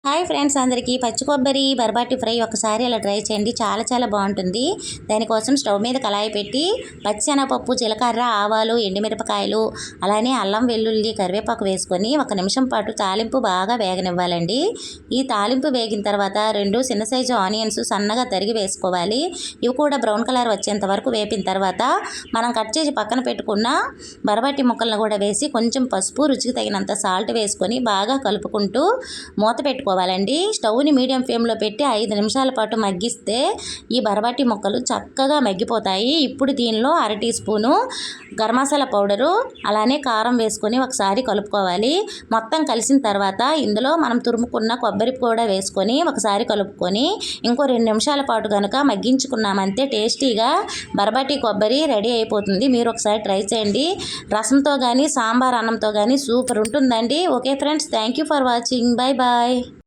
Hi friends, అందరికీ పచ్చి కొబ్బరి బర్బాటి ఫ్రై ఒకసారి ఇలా ట్రై చేయండి. చాలా చాలా బాగుంటుంది. దానికోసం స్టవ్ మీద కళాయి పెట్టి పచ్చెనపప్పు, జీలకర్ర, ఆవాలు, ఎండుమిరపకాయలు, అలానే అల్లం, వెల్లుల్లి, కరివేపాకు వేసుకొని 1 నిమిషం పాటు తాలింపు బాగా వేగనివ్వాలండి. ఈ తాలింపు వేగిన తర్వాత 2 చిన్న సైజు ఆనియన్స్ సన్నగా తరిగి వేసుకోవాలి. ఇవి కూడా బ్రౌన్ కలర్ వచ్చేంత వరకు వేపిన తర్వాత మనం కట్ చేసి పక్కన పెట్టుకున్న బర్బాటి ముక్కలను కూడా వేసి కొంచెం పసుపు, రుచికి తగినంత సాల్ట్ వేసుకొని బాగా కలుపుకుంటూ మూత పెట్టుకోవాలి. స్టవ్ని మీడియం ఫ్లేమ్లో పెట్టి 5 నిమిషాల పాటు మగ్గిస్తే ఈ బర్బాటి ముక్కలు చక్కగా మగ్గిపోతాయి. ఇప్పుడు దీనిలో 1/2 teaspoon garam masala powder, అలానే కారం వేసుకొని ఒకసారి కలుపుకోవాలి. మొత్తం కలిసిన తర్వాత ఇందులో మనం తురుముకున్న కొబ్బరి కూడా వేసుకొని ఒకసారి కలుపుకొని ఇంకో 2 నిమిషాల పాటు కనుక మగ్గించుకున్నామంటే టేస్టీగా బర్బాటి కొబ్బరి రెడీ అయిపోతుంది. మీరు ఒకసారి ట్రై చేయండి. రసంతో కానీ సాంబార్ అన్నంతో కానీ సూపర్ ఉంటుందండి. Okay friends, thank you for watching. Bye bye.